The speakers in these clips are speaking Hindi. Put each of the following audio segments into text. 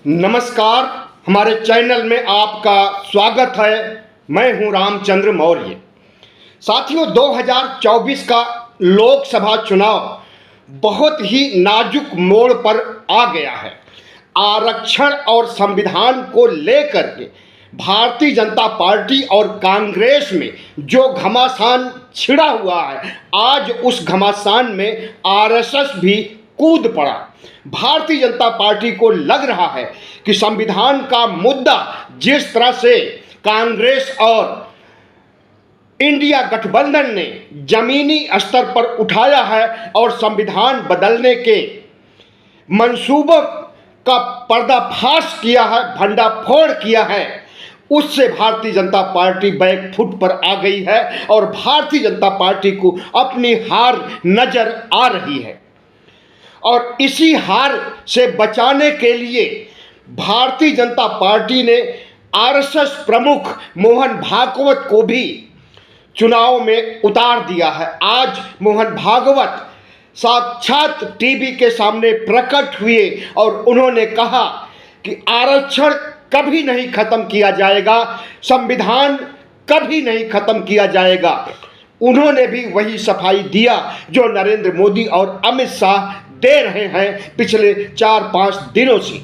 नमस्कार, हमारे चैनल में आपका स्वागत है। मैं हूं रामचंद्र मौर्य। साथियों, 2024 का लोकसभा चुनाव बहुत ही नाजुक मोड़ पर आ गया है। आरक्षण और संविधान को लेकर के भारतीय जनता पार्टी और कांग्रेस में जो घमासान छिड़ा हुआ है, आज उस घमासान में आरएसएस भी कूद पड़ा। भारतीय जनता पार्टी को लग रहा है कि संविधान का मुद्दा जिस तरह से कांग्रेस और इंडिया गठबंधन ने जमीनी स्तर पर उठाया है और संविधान बदलने के मंसूबों का पर्दाफाश किया है, भंडाफोड़ किया है, उससे भारतीय जनता पार्टी बैकफुट पर आ गई है और भारतीय जनता पार्टी को अपनी हार नजर आ रही है। और इसी हार से बचाने के लिए भारतीय जनता पार्टी ने आरएसएस प्रमुख मोहन भागवत को भी चुनाव में उतार दिया है। आज मोहन भागवत साक्षात टीवी के सामने प्रकट हुए और उन्होंने कहा कि आरक्षण कभी नहीं खत्म किया जाएगा, संविधान कभी नहीं खत्म किया जाएगा। उन्होंने भी वही सफाई दिया जो नरेंद्र मोदी और अमित शाह दे रहे हैं पिछले 4-5 दिनों से।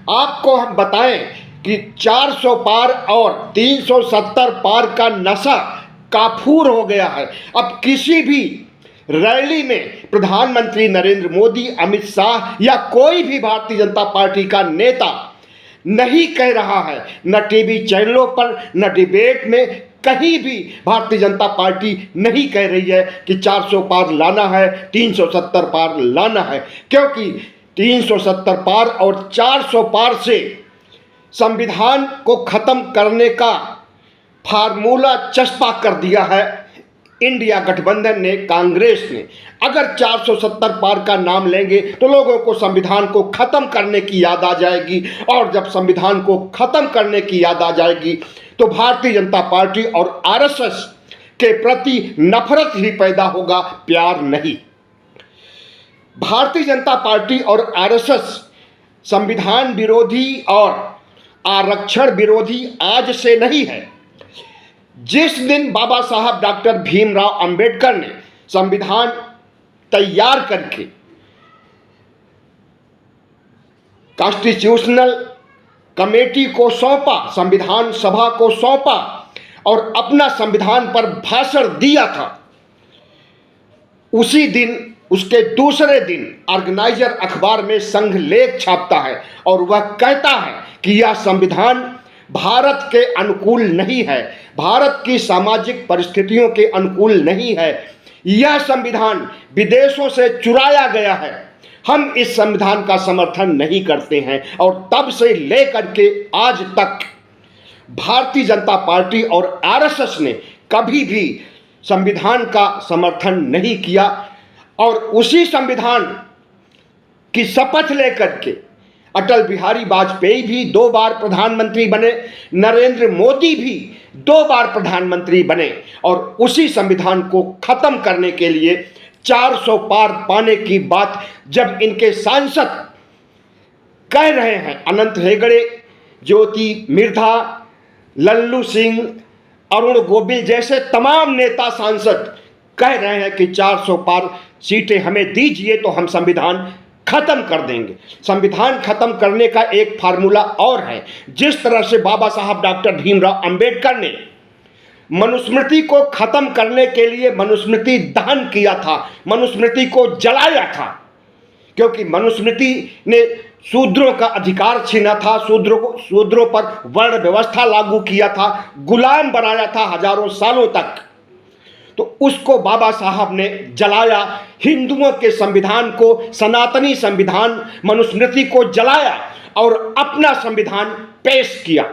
आपको हम बताएं कि 400 पार और 370 पार का नशा काफूर हो गया है। अब किसी भी रैली में प्रधानमंत्री नरेंद्र मोदी, अमित शाह या कोई भी भारतीय जनता पार्टी का नेता नहीं कह रहा है, न टीवी चैनलों पर न डिबेट में कहीं भी भारतीय जनता पार्टी नहीं कह रही है कि 400 पार लाना है, 370 पार लाना है, क्योंकि 370 पार और 400 पार से संविधान को खत्म करने का फार्मूला चस्पा कर दिया है इंडिया गठबंधन ने, कांग्रेस ने। अगर 470 पार का नाम लेंगे तो लोगों को संविधान को खत्म करने की याद आ जाएगी, और जब संविधान को खत्म करने की याद आ जाएगी तो भारतीय जनता पार्टी और आरएसएस के प्रति नफरत ही पैदा होगा, प्यार नहीं। भारतीय जनता पार्टी और आरएसएस संविधान विरोधी और आरक्षण विरोधी आज से नहीं है। जिस दिन बाबा साहब डॉक्टर भीमराव अंबेडकर ने संविधान तैयार करके कॉन्स्टिट्यूशनल कमेटी को सौंपा, संविधान सभा को सौंपा और अपना संविधान पर भाषण दिया था, उसी दिन, उसके दूसरे दिन ऑर्गेनाइजर अखबार में संघ लेख छापता है और वह कहता है कि यह संविधान भारत के अनुकूल नहीं है, भारत की सामाजिक परिस्थितियों के अनुकूल नहीं है, यह संविधान विदेशों से चुराया गया है, हम इस संविधान का समर्थन नहीं करते हैं। और तब से लेकर के आज तक भारतीय जनता पार्टी और आरएसएस ने कभी भी संविधान का समर्थन नहीं किया और उसी संविधान की शपथ लेकर के अटल बिहारी वाजपेयी भी 2 बार प्रधानमंत्री बने, नरेंद्र मोदी भी 2 बार प्रधानमंत्री बने और उसी संविधान को खत्म करने के लिए 400 पार पाने की बात जब इनके सांसद कह रहे हैं, अनंत हेगड़े, ज्योति मिर्धा, लल्लू सिंह, अरुण गोविल जैसे तमाम नेता सांसद कह रहे हैं कि 400 पार सीटें हमें दीजिए तो हम संविधान खत्म कर देंगे। संविधान खत्म करने का एक फार्मूला और है। जिस तरह से बाबा साहब डॉक्टर भीमराव अंबेडकर ने मनुस्मृति को खत्म करने के लिए मनुस्मृति दहन किया था, मनुस्मृति को जलाया था, क्योंकि मनुस्मृति ने शूद्रों का अधिकार छीना था, शूद्रों पर वर्ण व्यवस्था लागू किया था, गुलाम बनाया था हजारों सालों तक, तो उसको बाबा साहब ने जलाया। हिंदुओं के संविधान को, सनातनी संविधान मनुस्मृति को जलाया और अपना संविधान पेश किया,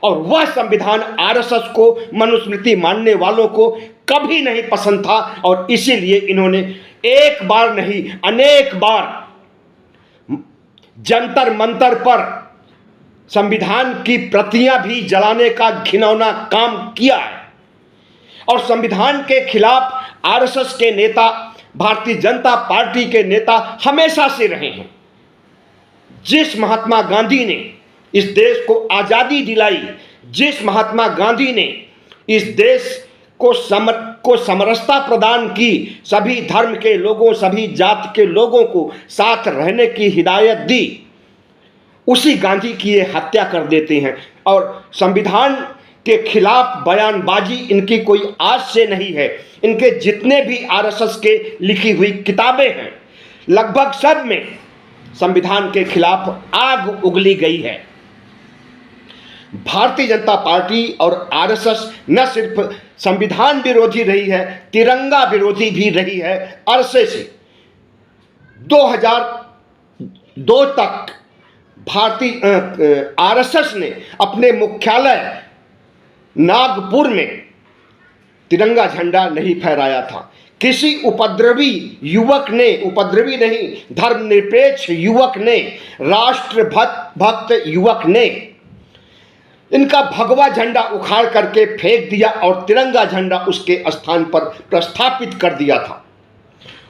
और वह संविधान आरएसएस को, मनुस्मृति मानने वालों को कभी नहीं पसंद था और इसीलिए इन्होंने एक बार नहीं अनेक बार जंतर मंतर पर संविधान की प्रतियां भी जलाने का घिनौना काम किया है। और संविधान के खिलाफ आरएसएस के नेता, भारतीय जनता पार्टी के नेता हमेशा से रहे हैं। जिस महात्मा गांधी ने इस देश को आज़ादी दिलाई, जिस महात्मा गांधी ने इस देश को समरसता प्रदान की, सभी धर्म के लोगों, सभी जात के लोगों को साथ रहने की हिदायत दी, उसी गांधी की ये हत्या कर देते हैं। और संविधान के खिलाफ बयानबाजी इनकी कोई आज से नहीं है। इनके जितने भी आरएसएस के लिखी हुई किताबें हैं, लगभग सब में संविधान के खिलाफ आग उगली गई है। भारतीय जनता पार्टी और आरएसएस न सिर्फ संविधान विरोधी रही है, तिरंगा विरोधी भी रही है। अरसे से 2002 तक भारतीय आरएसएस ने अपने मुख्यालय नागपुर में तिरंगा झंडा नहीं फहराया था। किसी उपद्रवी युवक ने, उपद्रवी नहीं, धर्मनिरपेक्ष युवक ने, राष्ट्रभक्त युवक ने इनका भगवा झंडा उखाड़ करके फेंक दिया और तिरंगा झंडा उसके स्थान पर प्रस्थापित कर दिया था।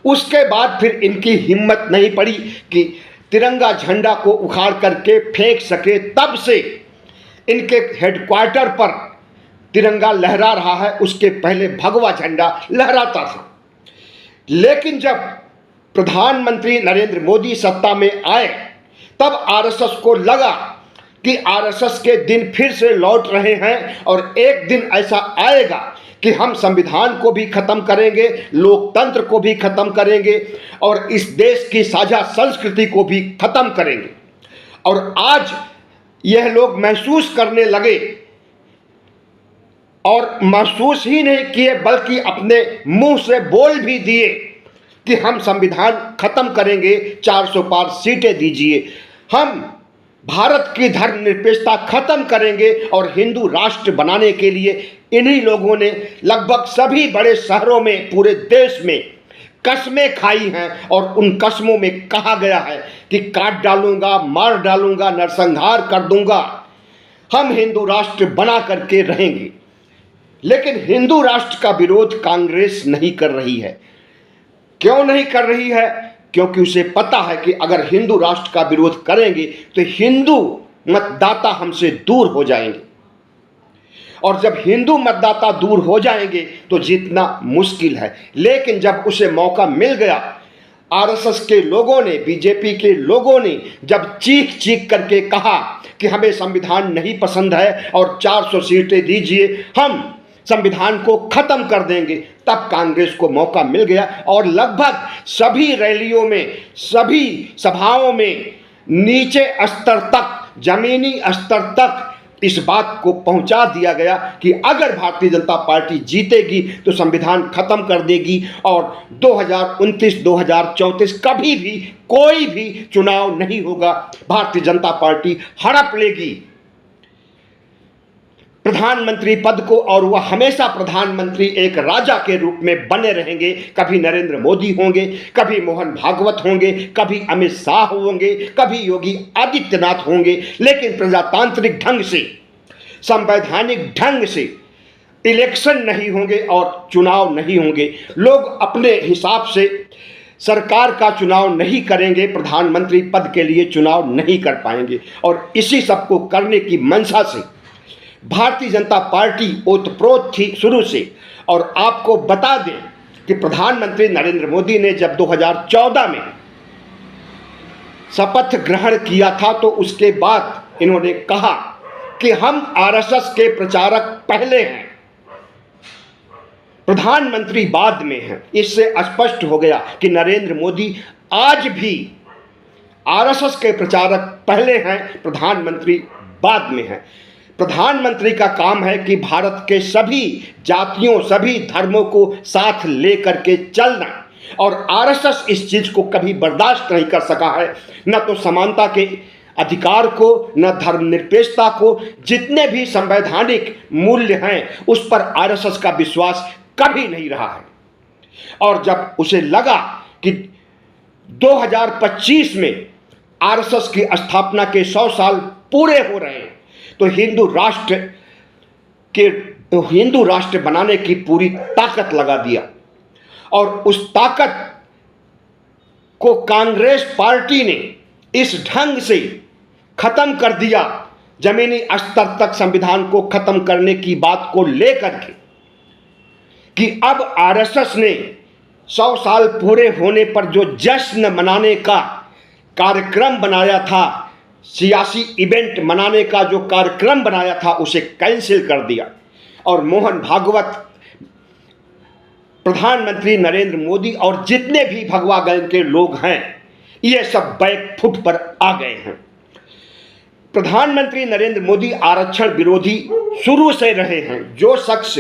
उसके बाद फिर इनकी हिम्मत नहीं पड़ी कि तिरंगा झंडा को उखाड़ करके फेंक सके। तब से इनके हेडक्वार्टर पर तिरंगा लहरा रहा है, उसके पहले भगवा झंडा लहराता था। लेकिन जब प्रधानमंत्री नरेंद्र मोदी सत्ता में आए, तब आरएसएस को लगा कि आरएसएस के दिन फिर से लौट रहे हैं और एक दिन ऐसा आएगा कि हम संविधान को भी खत्म करेंगे, लोकतंत्र को भी खत्म करेंगे और इस देश की साझा संस्कृति को भी खत्म करेंगे। और आज यह लोग महसूस करने लगे, और महसूस ही नहीं किए बल्कि अपने मुंह से बोल भी दिए कि हम संविधान खत्म करेंगे, 400 पार सीटें दीजिए, हम भारत की धर्मनिरपेक्षता खत्म करेंगे और हिंदू राष्ट्र बनाने के लिए इन्हीं लोगों ने लगभग सभी बड़े शहरों में, पूरे देश में कस्में खाई हैं। और उन कस्मों में कहा गया है कि काट डालूंगा, मार डालूंगा, नरसंहार कर दूंगा, हम हिंदू राष्ट्र बना करके रहेंगे। लेकिन हिंदू राष्ट्र का विरोध कांग्रेस नहीं कर रही है। क्यों नहीं कर रही है? क्योंकि उसे पता है कि अगर हिंदू राष्ट्र का विरोध करेंगे तो हिंदू मतदाता हमसे दूर हो जाएंगे, और जब हिंदू मतदाता दूर हो जाएंगे तो जीतना मुश्किल है। लेकिन जब उसे मौका मिल गया, आरएसएस के लोगों ने, बीजेपी के लोगों ने जब चीख चीख करके कहा कि हमें संविधान नहीं पसंद है और 400 सीटें दीजिए, हम संविधान को खत्म कर देंगे, तब कांग्रेस को मौका मिल गया। और लगभग सभी रैलियों में, सभी सभाओं में नीचे स्तर तक, जमीनी स्तर तक इस बात को पहुंचा दिया गया कि अगर भारतीय जनता पार्टी जीतेगी तो संविधान खत्म कर देगी और 2029-2034 कभी भी कोई भी चुनाव नहीं होगा, भारतीय जनता पार्टी हड़प लेगी प्रधानमंत्री पद को, और वह हमेशा प्रधानमंत्री एक राजा के रूप में बने रहेंगे। कभी नरेंद्र मोदी होंगे, कभी मोहन भागवत होंगे, कभी अमित शाह होंगे, कभी योगी आदित्यनाथ होंगे, लेकिन प्रजातांत्रिक ढंग से, संवैधानिक ढंग से इलेक्शन नहीं होंगे और चुनाव नहीं होंगे। लोग अपने हिसाब से सरकार का चुनाव नहीं करेंगे, प्रधानमंत्री पद के लिए चुनाव नहीं कर पाएंगे। और इसी सब को करने की मंशा से भारतीय जनता पार्टी ओतप्रोत थी शुरू से। और आपको बता दें कि प्रधानमंत्री नरेंद्र मोदी ने जब 2014 में शपथ ग्रहण किया था तो उसके बाद इन्होंने कहा कि हम आरएसएस के प्रचारक पहले हैं, प्रधानमंत्री बाद में हैं। इससे स्पष्ट हो गया कि नरेंद्र मोदी आज भी आरएसएस के प्रचारक पहले हैं, प्रधानमंत्री बाद में हैं। प्रधानमंत्री का काम है कि भारत के सभी जातियों, सभी धर्मों को साथ लेकर के चलना, और आरएसएस इस चीज को कभी बर्दाश्त नहीं कर सका है, न तो समानता के अधिकार को, न धर्मनिरपेक्षता को। जितने भी संवैधानिक मूल्य हैं उस पर आरएसएस का विश्वास कभी नहीं रहा है। और जब उसे लगा कि 2025 में आरएसएस की स्थापना के 100 साल पूरे हो रहे हैं, तो हिंदू राष्ट्र बनाने की पूरी ताकत लगा दिया। और उस ताकत को कांग्रेस पार्टी ने इस ढंग से खत्म कर दिया, जमीनी स्तर तक संविधान को खत्म करने की बात को लेकर के, कि अब आरएसएस ने 100 साल पूरे होने पर जो जश्न मनाने का कार्यक्रम बनाया था, सियासी इवेंट मनाने का जो कार्यक्रम बनाया था, उसे कैंसिल कर दिया। और मोहन भागवत, प्रधानमंत्री नरेंद्र मोदी और जितने भी भगवा गैंग के लोग हैं, ये सब बैक फुट पर आ गए हैं। प्रधानमंत्री नरेंद्र मोदी आरक्षण विरोधी शुरू से रहे हैं। जो शख्स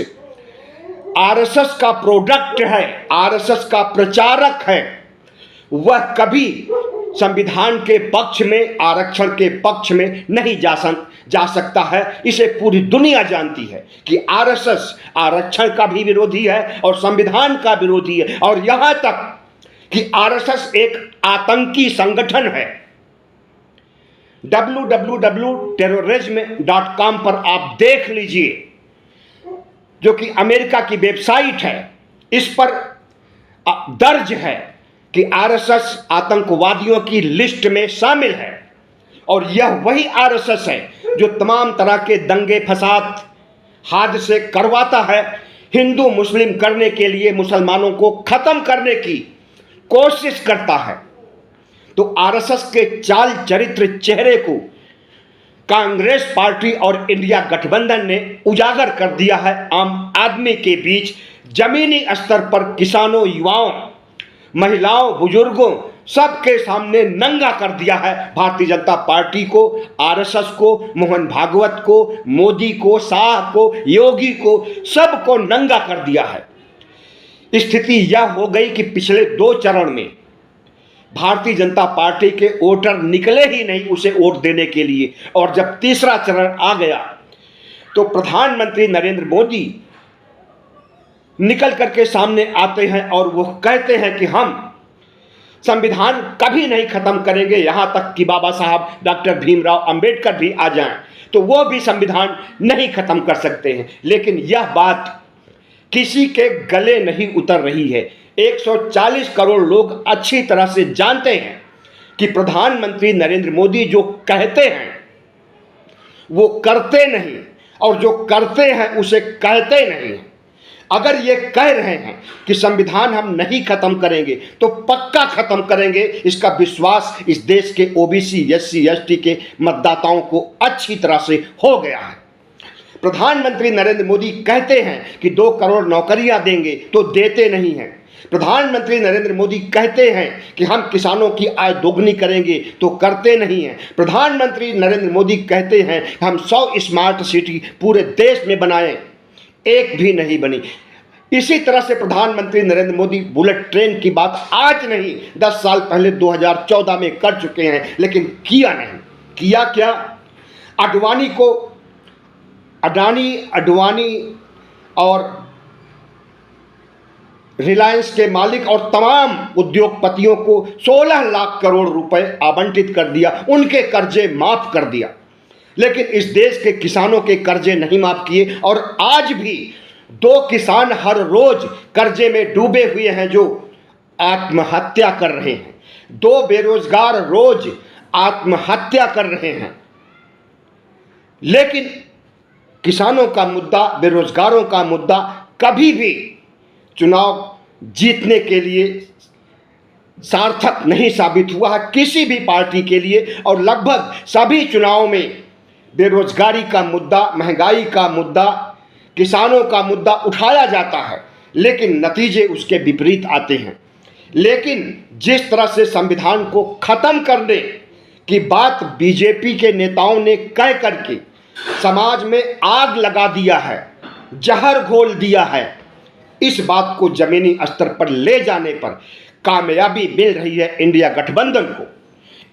आरएसएस का प्रोडक्ट है, आरएसएस का प्रचारक है, वह कभी संविधान के पक्ष में, आरक्षण के पक्ष में नहीं जा सकता है। इसे पूरी दुनिया जानती है कि आरएसएस आरक्षण का भी विरोधी है और संविधान का विरोधी है, और यहां तक कि आरएसएस एक आतंकी संगठन है। www.terrorism.com पर आप देख लीजिए, जो कि अमेरिका की वेबसाइट है, इस पर दर्ज है कि आरएसएस आतंकवादियों की लिस्ट में शामिल है। और यह वही आरएसएस है जो तमाम तरह के दंगे फसाद हादसे करवाता है, हिंदू मुस्लिम करने के लिए मुसलमानों को खत्म करने की कोशिश करता है। तो आरएसएस के चाल चरित्र चेहरे को कांग्रेस पार्टी और इंडिया गठबंधन ने उजागर कर दिया है। आम आदमी के बीच जमीनी स्तर पर किसानों, युवाओं, महिलाओं, बुजुर्गों सबके सामने नंगा कर दिया है। भारतीय जनता पार्टी को, आरएसएस को, मोहन भागवत को, मोदी को, शाह को, योगी को, सबको नंगा कर दिया है। स्थिति यह हो गई कि पिछले 2 चरण में भारतीय जनता पार्टी के वोटर निकले ही नहीं उसे वोट देने के लिए, और जब तीसरा चरण आ गया तो प्रधानमंत्री नरेंद्र मोदी निकल करके सामने आते हैं और वो कहते हैं कि हम संविधान कभी नहीं खत्म करेंगे। यहां तक कि बाबा साहब डॉक्टर भीमराव अंबेडकर भी आ जाएं तो वो भी संविधान नहीं खत्म कर सकते हैं। लेकिन यह बात किसी के गले नहीं उतर रही है। 140 करोड़ लोग अच्छी तरह से जानते हैं कि प्रधानमंत्री नरेंद्र मोदी जो कहते हैं वो करते नहीं, और जो करते हैं उसे कहते नहीं। अगर ये कह रहे हैं कि संविधान हम नहीं खत्म करेंगे तो पक्का खत्म करेंगे, इसका विश्वास इस देश के ओबीसी, एससी, एसटी के मतदाताओं को अच्छी तरह से हो गया है। प्रधानमंत्री नरेंद्र मोदी कहते हैं कि 2 करोड़ नौकरियां देंगे तो देते नहीं हैं। प्रधानमंत्री नरेंद्र मोदी कहते हैं कि हम किसानों की आय दोगुनी करेंगे तो करते नहीं हैं। प्रधानमंत्री नरेंद्र मोदी कहते हैं कि हम 100 स्मार्ट सिटी पूरे देश में बनाएं, एक भी नहीं बनी। इसी तरह से प्रधानमंत्री नरेंद्र मोदी बुलेट ट्रेन की बात आज नहीं 10 साल पहले 2014 में कर चुके हैं, लेकिन किया नहीं। किया क्या? अडानी और रिलायंस के मालिक और तमाम उद्योगपतियों को 16 लाख करोड़ रुपए आवंटित कर दिया, उनके कर्जे माफ कर दिया। लेकिन इस देश के किसानों के कर्जे नहीं माफ किए, और आज भी 2 किसान हर रोज कर्जे में डूबे हुए हैं जो आत्महत्या कर रहे हैं। 2 बेरोजगार रोज आत्महत्या कर रहे हैं। लेकिन किसानों का मुद्दा, बेरोजगारों का मुद्दा कभी भी चुनाव जीतने के लिए सार्थक नहीं साबित हुआ है किसी भी पार्टी के लिए। और लगभग सभी चुनावों में बेरोजगारी का मुद्दा, महंगाई का मुद्दा, किसानों का मुद्दा उठाया जाता है, लेकिन नतीजे उसके विपरीत आते हैं। लेकिन जिस तरह से संविधान को खत्म करने की बात बीजेपी के नेताओं ने कह करके समाज में आग लगा दिया है, जहर घोल दिया है, इस बात को जमीनी स्तर पर ले जाने पर कामयाबी मिल रही है इंडिया गठबंधन को।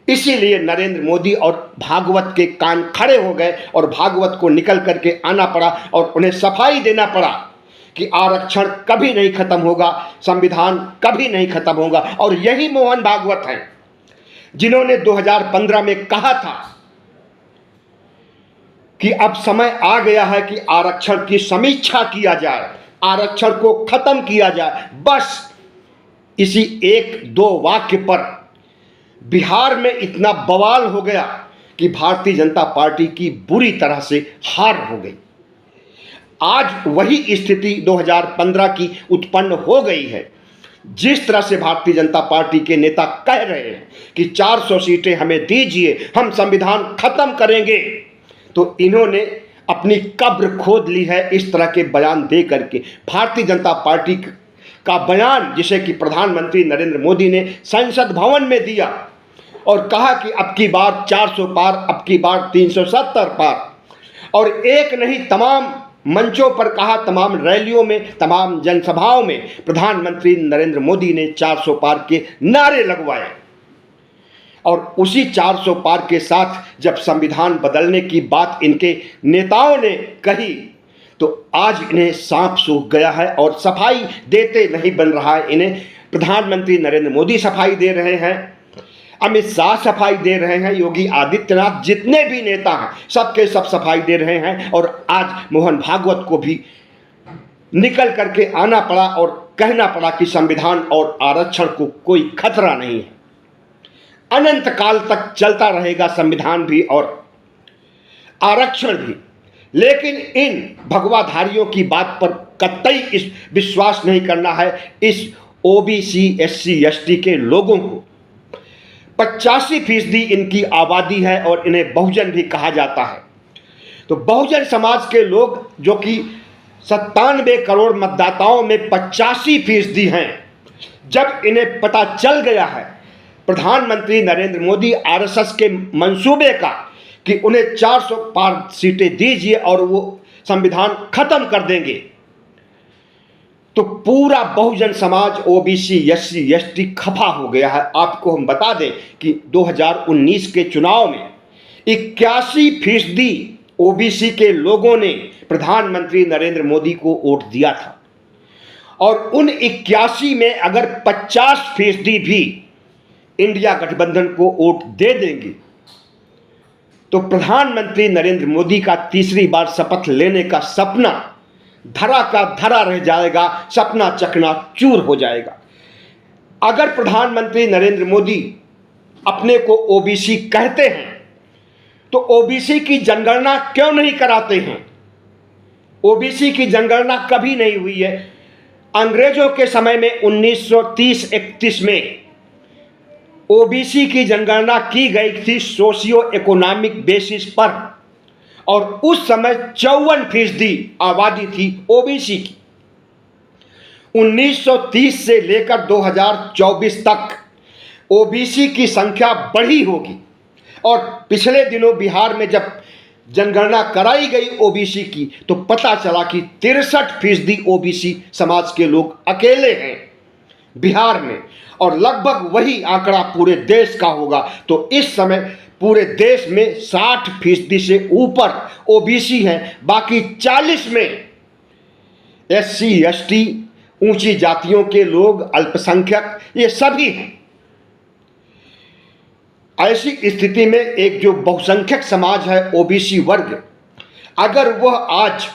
इसीलिए नरेंद्र मोदी और भागवत के कान खड़े हो गए और भागवत को निकल करके आना पड़ा और उन्हें सफाई देना पड़ा कि आरक्षण कभी नहीं खत्म होगा, संविधान कभी नहीं खत्म होगा। और यही मोहन भागवत हैं जिन्होंने 2015 में कहा था कि अब समय आ गया है कि आरक्षण की समीक्षा किया जाए, आरक्षण को खत्म किया जाए। बस इसी 1-2 वाक्य पर बिहार में इतना बवाल हो गया कि भारतीय जनता पार्टी की बुरी तरह से हार हो गई। आज वही स्थिति 2015 की उत्पन्न हो गई है। जिस तरह से भारतीय जनता पार्टी के नेता कह रहे हैं कि 400 सीटें हमें दीजिए, हम संविधान खत्म करेंगे, तो इन्होंने अपनी कब्र खोद ली है इस तरह के बयान दे करके। भारतीय जनता पार्टी का बयान जिसे कि प्रधानमंत्री नरेंद्र मोदी ने संसद भवन में दिया और कहा कि अब की बार 400 पार, अब की बार 370 पार, और एक नहीं तमाम मंचों पर कहा, तमाम रैलियों में, तमाम जनसभाओं में प्रधानमंत्री नरेंद्र मोदी ने 400 पार के नारे लगवाए। और उसी 400 पार के साथ जब संविधान बदलने की बात इनके नेताओं ने कही तो आज इन्हें सांप सूख गया है और सफाई देते नहीं बन रहा है। इन्हें प्रधानमंत्री नरेंद्र मोदी सफाई दे रहे हैं, अमित शाह सफाई दे रहे हैं, योगी आदित्यनाथ, जितने भी नेता हैं सबके सब सफाई दे रहे हैं। और आज मोहन भागवत को भी निकल करके आना पड़ा और कहना पड़ा कि संविधान और आरक्षण को कोई खतरा नहीं है, अनंत काल तक चलता रहेगा संविधान भी और आरक्षण भी। लेकिन इन भगवाधारियों की बात पर कतई इस विश्वास नहीं करना है। इस ओबीसी एससी एसटी के लोगों को 85% इनकी आबादी है और इन्हें बहुजन भी कहा जाता है। तो बहुजन समाज के लोग जो कि 97 करोड़ मतदाताओं में 85% हैं, जब इन्हें पता चल गया है प्रधानमंत्री नरेंद्र मोदी आरएसएस के मंसूबे का कि उन्हें 400 पार सीटें दीजिए और वो संविधान खत्म कर देंगे, तो पूरा Bahujan Samaj OBC SC ST खफा हो गया है। आपको हम बता दें कि 2019 के चुनाव में 81% ओबीसी के लोगों ने प्रधानमंत्री नरेंद्र मोदी को वोट दिया था और उन 81 में अगर 50% भी इंडिया गठबंधन को वोट दे देंगे तो प्रधानमंत्री नरेंद्र मोदी का तीसरी बार शपथ लेने का सपना धरा का धरा रह जाएगा, सपना चकनाचूर हो जाएगा। अगर प्रधानमंत्री नरेंद्र मोदी अपने को ओबीसी कहते हैं तो ओबीसी की जनगणना क्यों नहीं कराते हैं? ओबीसी की जनगणना कभी नहीं हुई है। अंग्रेजों के समय में 1930-31 में ओबीसी की जनगणना की गई थी सोशियो इकोनॉमिक बेसिस पर और उस समय 54% आबादी थी ओबीसी की। 1930 से लेकर 2024 तक ओबीसी की संख्या बढ़ी होगी और पिछले दिनों बिहार में जब जनगणना कराई गई ओबीसी की तो पता चला कि 63% ओबीसी समाज के लोग अकेले हैं बिहार में और लगभग वही आंकड़ा पूरे देश का होगा। तो इस समय पूरे देश में 60% से ऊपर ओबीसी हैं, बाकी 40 में एससी एसटी, ऊंची जातियों के लोग, अल्पसंख्यक, ये सभी हैं। ऐसी स्थिति में एक जो बहुसंख्यक समाज है ओबीसी वर्ग, अगर वह आज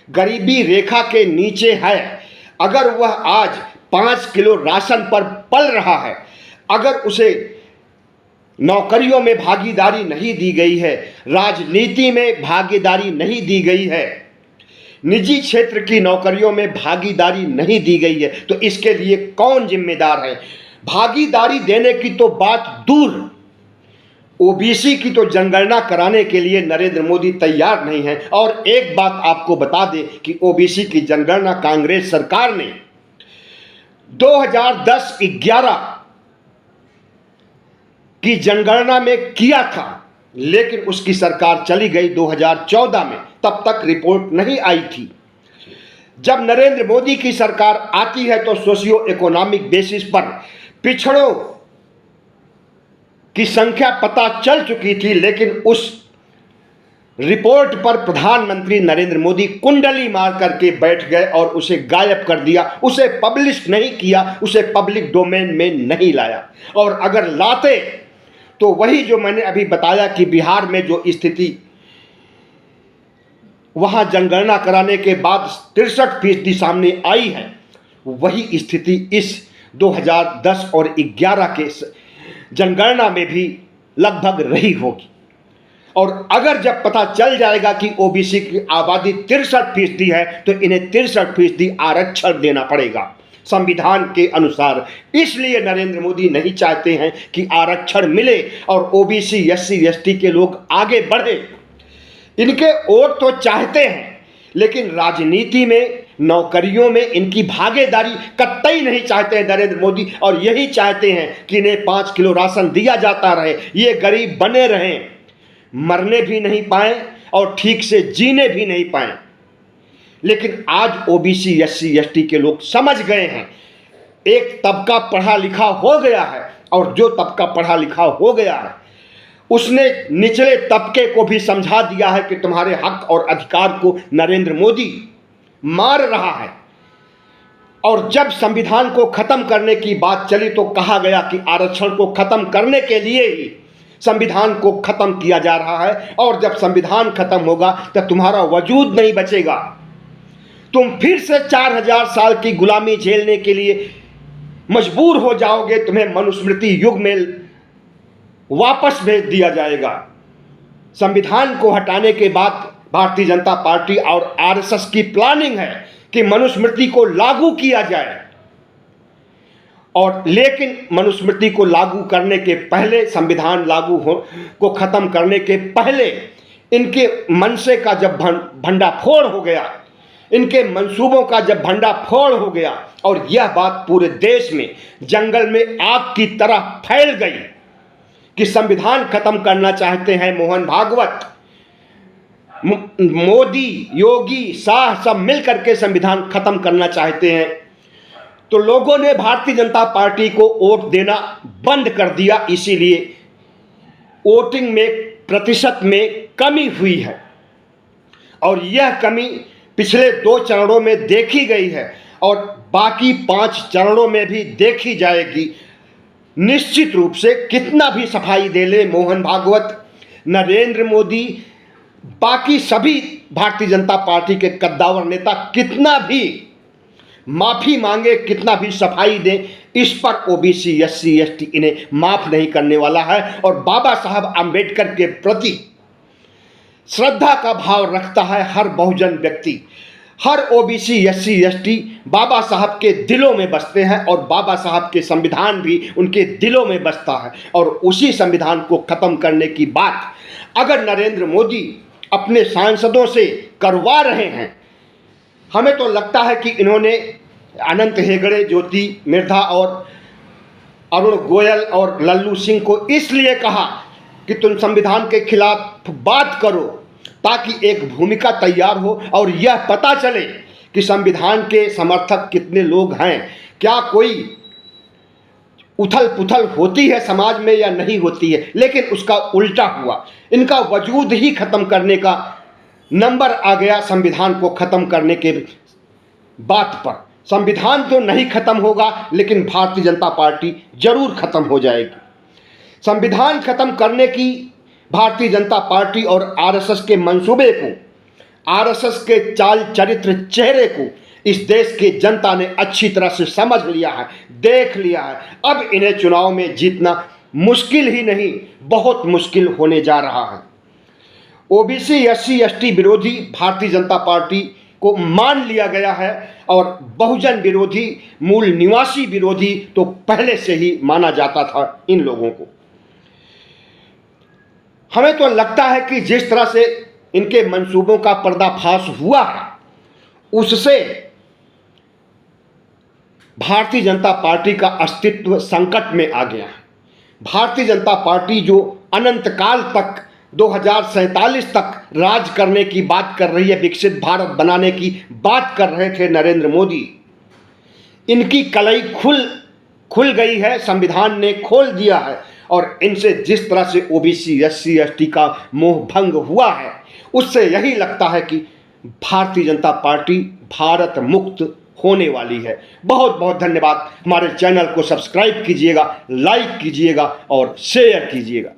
गरीबी रेखा के नीचे है, अगर वह आज 5 किलो राशन पर पल रहा है, अगर उसे नौकरियों में भागीदारी नहीं दी गई है, राजनीति में भागीदारी नहीं दी गई है, निजी क्षेत्र की नौकरियों में भागीदारी नहीं दी गई है, तो इसके लिए कौन जिम्मेदार है? भागीदारी देने की तो बात दूर, ओबीसी की तो जनगणना कराने के लिए नरेंद्र मोदी तैयार नहीं है। और एक बात आपको बता दें कि ओबीसी की जनगणना कांग्रेस सरकार ने 2010-11 की जनगणना में किया था, लेकिन उसकी सरकार चली गई 2014 में, तब तक रिपोर्ट नहीं आई थी। जब नरेंद्र मोदी की सरकार आती है तो सोशियो इकोनॉमिक बेसिस पर पिछड़ों की संख्या पता चल चुकी थी, लेकिन उस रिपोर्ट पर प्रधानमंत्री नरेंद्र मोदी कुंडली मार करके बैठ गए और उसे गायब कर दिया, उसे पब्लिश नहीं किया, उसे पब्लिक डोमेन में नहीं लाया। और अगर लाते तो वही जो मैंने अभी बताया कि बिहार में जो स्थिति वहां जनगणना कराने के बाद 63% सामने आई है, वही स्थिति इस 2010 और 11 के जनगणना में भी लगभग रही होगी। और अगर जब पता चल जाएगा कि ओबीसी की आबादी 63% है तो इन्हें 63% आरक्षण देना पड़ेगा संविधान के अनुसार। इसलिए नरेंद्र मोदी नहीं चाहते हैं कि आरक्षण मिले और ओबीसी एससी एसटी के लोग आगे बढ़े। इनके वोट तो चाहते हैं लेकिन राजनीति में, नौकरियों में इनकी भागीदारी कतई नहीं चाहते हैं नरेंद्र मोदी। और यही चाहते हैं कि इन्हें 5 किलो राशन दिया जाता रहे, ये गरीब बने रहें, मरने भी नहीं पाएं और ठीक से जीने भी नहीं पाएं। लेकिन आज ओबीसी एससी एसटी के लोग समझ गए हैं। एक तबका पढ़ा लिखा हो गया है और जो तबका पढ़ा लिखा हो गया है उसने निचले तबके को भी समझा दिया है कि तुम्हारे हक और अधिकार को नरेंद्र मोदी मार रहा है। और जब संविधान को खत्म करने की बात चली तो कहा गया कि आरक्षण को खत्म करने के लिए ही संविधान को खत्म किया जा रहा है और जब संविधान खत्म होगा तो तुम्हारा वजूद नहीं बचेगा, तुम फिर से 4000 साल की गुलामी झेलने के लिए मजबूर हो जाओगे, तुम्हें मनुस्मृति युग में वापस भेज दिया जाएगा। संविधान को हटाने के बाद भारतीय जनता पार्टी और आरएसएस की प्लानिंग है कि मनुस्मृति को लागू किया जाए। और लेकिन मनुस्मृति को लागू करने के पहले, संविधान को खत्म करने के पहले इनके मनसे का जब भंडाफोड़ हो गया, इनके मंसूबों का जब भंडाफोड़ हो गया और यह बात पूरे देश में जंगल में आग की तरह फैल गई कि संविधान खत्म करना चाहते हैं मोहन भागवत, मोदी, योगी, शाह सब मिलकर के संविधान खत्म करना चाहते हैं, तो लोगों ने भारतीय जनता पार्टी को वोट देना बंद कर दिया। इसीलिए वोटिंग में प्रतिशत में कमी हुई है और यह कमी पिछले 2 चरणों में देखी गई है और बाकी 5 चरणों में भी देखी जाएगी। निश्चित रूप से कितना भी सफाई दे ले मोहन भागवत, नरेंद्र मोदी, बाकी सभी भारतीय जनता पार्टी के कद्दावर नेता कितना भी माफी मांगे, कितना भी सफाई दें, इस पर ओबीसी एससी एसटी इन्हें माफ नहीं करने वाला है। और बाबा साहब आम्बेडकर के प्रति श्रद्धा का भाव रखता है हर बहुजन व्यक्ति, हर ओबीसी एससी एसटी बाबा साहब के दिलों में बसते हैं और बाबा साहब के संविधान भी उनके दिलों में बसता है। और उसी संविधान को खत्म करने की बात अगर नरेंद्र मोदी अपने सांसदों से करवा रहे हैं, हमें तो लगता है कि इन्होंने अनंत हेगड़े, ज्योति मिर्धा और अरुण गोयल और लल्लू सिंह को इसलिए कहा कि तुम संविधान के खिलाफ बात करो ताकि एक भूमिका तैयार हो और यह पता चले कि संविधान के समर्थक कितने लोग हैं, क्या कोई उथल पुथल होती है समाज में या नहीं होती है। लेकिन उसका उल्टा हुआ, इनका वजूद ही खत्म करने का नंबर आ गया संविधान को खत्म करने के बात पर। संविधान तो नहीं खत्म होगा लेकिन भारतीय जनता पार्टी जरूर खत्म हो जाएगी। संविधान खत्म करने की भारतीय जनता पार्टी और आरएसएस के मंसूबे को, आरएसएस के चाल चरित्र चेहरे को इस देश की जनता ने अच्छी तरह से समझ लिया है, देख लिया है। अब इन्हें चुनाव में जीतना मुश्किल ही नहीं, बहुत मुश्किल होने जा रहा है। ओबीसी एससी एसटी विरोधी भारतीय जनता पार्टी को मान लिया गया है और बहुजन विरोधी, मूल निवासी विरोधी तो पहले से ही माना जाता था इन लोगों को। हमें तो लगता है कि जिस तरह से इनके मंसूबों का पर्दाफाश हुआ है उससे भारतीय जनता पार्टी का अस्तित्व संकट में आ गया है। भारतीय जनता पार्टी जो अनंत काल तक 2047 तक राज करने की बात कर रही है, विकसित भारत बनाने की बात कर रहे थे नरेंद्र मोदी, इनकी कलई खुल गई है, संविधान ने खोल दिया है। और इनसे जिस तरह से ओबीसी एससी एसटी का मोह भंग हुआ है उससे यही लगता है कि भारतीय जनता पार्टी भारत मुक्त होने वाली है। बहुत बहुत धन्यवाद। हमारे चैनल को सब्सक्राइब कीजिएगा, लाइक कीजिएगा और शेयर कीजिएगा।